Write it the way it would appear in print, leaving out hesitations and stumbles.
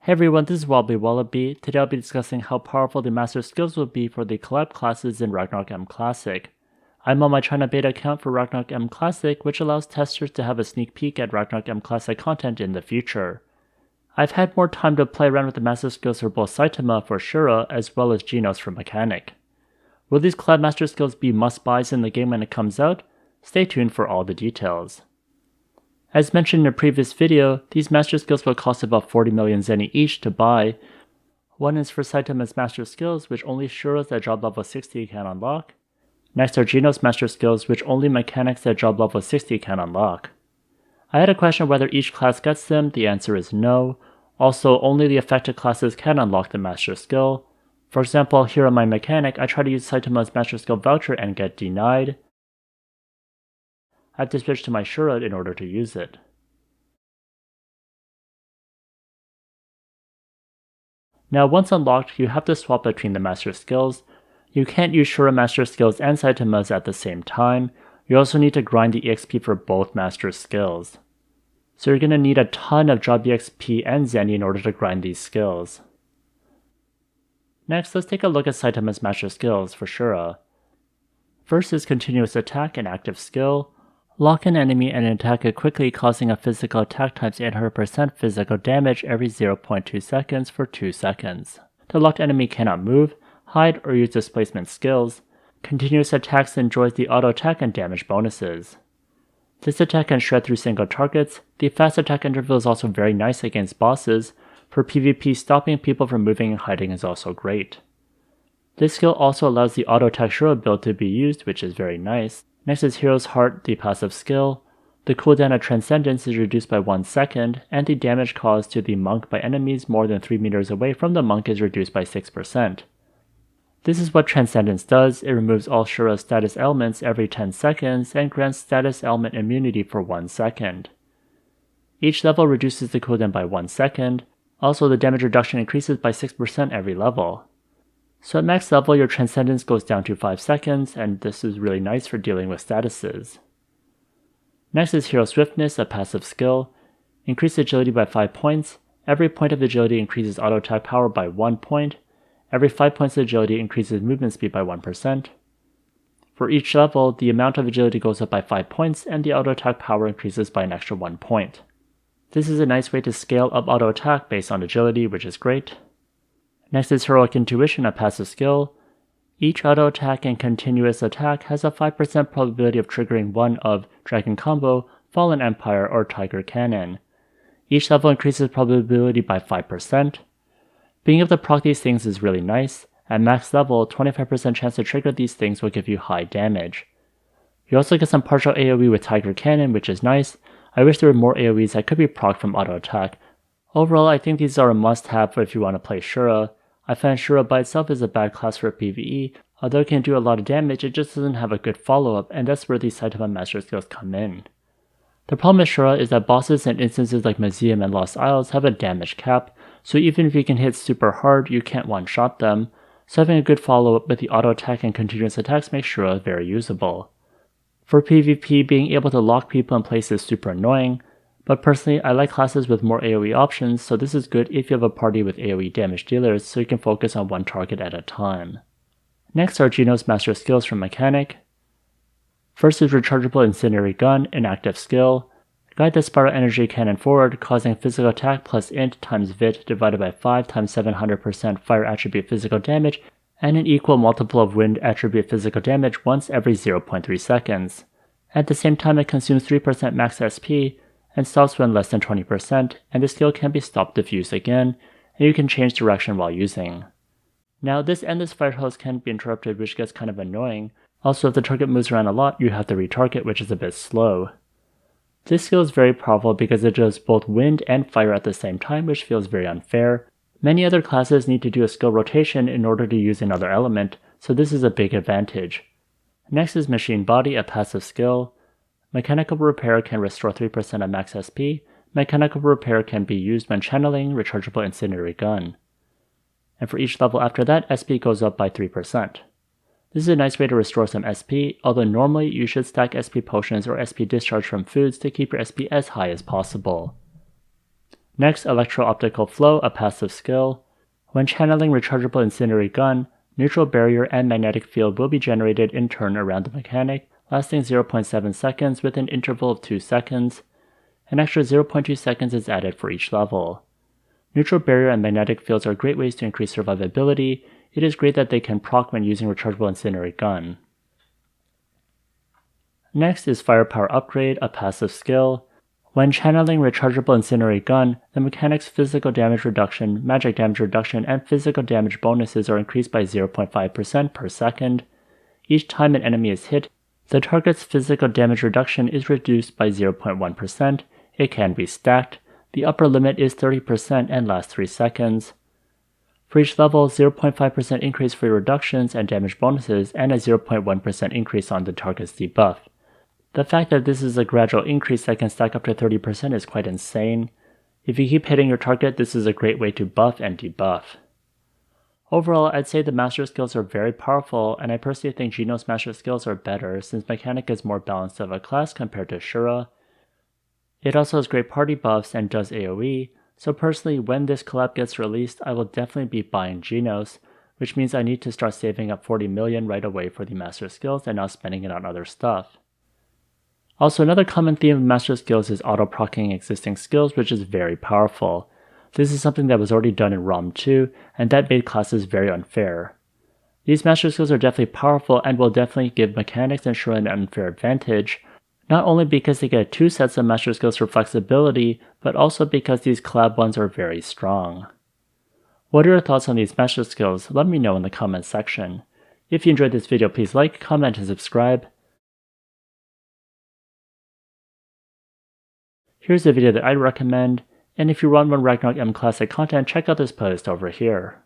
Hey everyone, this is Wobbly Wallaby. Today I'll be discussing how powerful the master skills will be for the collab classes in Ragnarok M Classic. I'm on my China beta account for Ragnarok M Classic, which allows testers to have a sneak peek at Ragnarok M Classic content in the future. I've had more time to play around with the master skills for both Saitama for Shura as well as Genos for Mechanic. Will these collab master skills be must-buys in the game when it comes out? Stay tuned for all the details. As mentioned in a previous video, these master skills will cost about 40 million Zeny each to buy. One is for Saitama's master skills, which only Shura's at job level 60 can unlock. Next are Genos master skills, which only mechanics at job level 60 can unlock. I had a question whether each class gets them. The answer is no. Also, only the affected classes can unlock the master skill. For example, here on my mechanic, I try to use Saitama's master skill voucher and get denied. I have to switch to my Shura in order to use it. Now once unlocked, you have to swap between the master skills. You can't use Shura master skills and Saitama's at the same time. You also need to grind the EXP for both master skills. So you're going to need a ton of job EXP and Zeny in order to grind these skills. Next, let's take a look at Saitama's master skills for Shura. First is continuous attack, an active skill. Lock an enemy and attack it quickly, causing a physical attack times 800% physical damage every 0.2 seconds for 2 seconds. The locked enemy cannot move, hide, or use displacement skills. Continuous attacks enjoys the auto attack and damage bonuses. This attack can shred through single targets. The fast attack interval is also very nice against bosses. For PvP, stopping people from moving and hiding is also great. This skill also allows the auto attack Shura build to be used, which is very nice. Next is Hero's Heart, the passive skill. The cooldown of Transcendence is reduced by 1 second, and the damage caused to the monk by enemies more than 3 meters away from the monk is reduced by 6%. This is what Transcendence does. It removes all Shura's status elements every 10 seconds and grants status element immunity for 1 second. Each level reduces the cooldown by 1 second. Also, the damage reduction increases by 6% every level. So at max level, your Transcendence goes down to 5 seconds, and this is really nice for dealing with statuses. Next is Hero Swiftness, a passive skill. Increase agility by 5 points. Every point of agility increases auto attack power by 1 point. Every 5 points of agility increases movement speed by 1%. For each level, the amount of agility goes up by 5 points, and the auto attack power increases by an extra 1 point. This is a nice way to scale up auto attack based on agility, which is great. Next is Heroic Intuition, a passive skill. Each auto attack and continuous attack has a 5% probability of triggering one of Dragon Combo, Fallen Empire, or Tiger Cannon. Each level increases probability by 5%. Being able to proc these things is really nice. At max level, 25% chance to trigger these things will give you high damage. You also get some partial AoE with Tiger Cannon, which is nice. I wish there were more AoEs that could be procced from auto attack. Overall, I think these are a must-have if you want to play Shura. I find Shura by itself is a bad class for PvE. Although it can do a lot of damage, it just doesn't have a good follow-up, and that's where these Saitama master skills come in. The problem with Shura is that bosses and instances like Museum and Lost Isles have a damage cap, so even if you can hit super hard, you can't one-shot them, so having a good follow-up with the auto attack and continuous attacks makes Shura very usable. For PvP, being able to lock people in place is super annoying, but personally, I like classes with more AoE options, so this is good if you have a party with AoE damage dealers so you can focus on one target at a time. Next are Genos master skills from Mechanic. First is Rechargeable Incendiary Gun, an active skill. Guide the Spiral Energy Cannon forward, causing physical attack plus int times vit divided by 5 times 700% fire attribute physical damage, and an equal multiple of wind attribute physical damage once every 0.3 seconds. At the same time, it consumes 3% max SP, and stops when less than 20%, and the skill can be stopped diffused again, and you can change direction while using. Now, this endless fire hose can be interrupted, which gets kind of annoying. Also, if the target moves around a lot, you have to retarget, which is a bit slow. This skill is very powerful because it does both wind and fire at the same time, which feels very unfair. Many other classes need to do a skill rotation in order to use another element, so this is a big advantage. Next is Machine Body, a passive skill. Mechanical Repair can restore 3% of max SP. Mechanical Repair can be used when channeling Rechargeable Incendiary Gun. And for each level after that, SP goes up by 3%. This is a nice way to restore some SP, although normally you should stack SP potions or SP discharge from foods to keep your SP as high as possible. Next, Electro-Optical Flow, a passive skill. When channeling Rechargeable Incendiary Gun, neutral barrier and magnetic field will be generated in turn around the mechanic, lasting 0.7 seconds with an interval of 2 seconds. An extra 0.2 seconds is added for each level. Neutral barrier and magnetic fields are great ways to increase survivability. It is great that they can proc when using Rechargeable Incendiary Gun. Next is Firepower Upgrade, a passive skill. When channeling Rechargeable Incendiary Gun, the mechanic's physical damage reduction, magic damage reduction, and physical damage bonuses are increased by 0.5% per second. Each time an enemy is hit, the target's physical damage reduction is reduced by 0.1%. It can be stacked. The upper limit is 30% and lasts 3 seconds. For each level, 0.5% increase for reductions and damage bonuses, and a 0.1% increase on the target's debuff. The fact that this is a gradual increase that can stack up to 30% is quite insane. If you keep hitting your target, this is a great way to buff and debuff. Overall, I'd say the master skills are very powerful, and I personally think Genos master skills are better since Mechanic is more balanced of a class compared to Shura. It also has great party buffs and does AoE, so personally when this collab gets released I will definitely be buying Genos, which means I need to start saving up 40 million right away for the master skills and not spending it on other stuff. Also, another common theme of master skills is auto-proccing existing skills, which is very powerful. This is something that was already done in ROM 2, and that made classes very unfair. These master skills are definitely powerful and will definitely give mechanics and Shura an unfair advantage, not only because they get 2 sets of master skills for flexibility, but also because these collab ones are very strong. What are your thoughts on these master skills? Let me know in the comments section. If you enjoyed this video, please like, comment, and subscribe. Here's a video that I'd recommend, and if you want more Ragnarok M Classic content, check out this playlist over here.